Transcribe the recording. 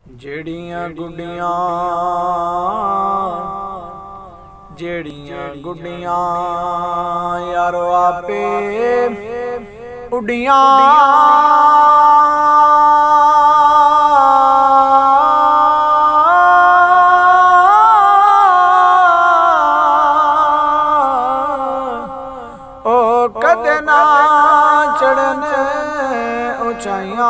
ਜਿਹੜੀਆਂ ਗੁੱਡੀਆਂ ਯਾਰੋ ਆਪੇ ਉੱਡੀਆਂ ਉਹ ਕਦੇ ਨਾ ਚੜਨ ਉਚਾਈਆਂ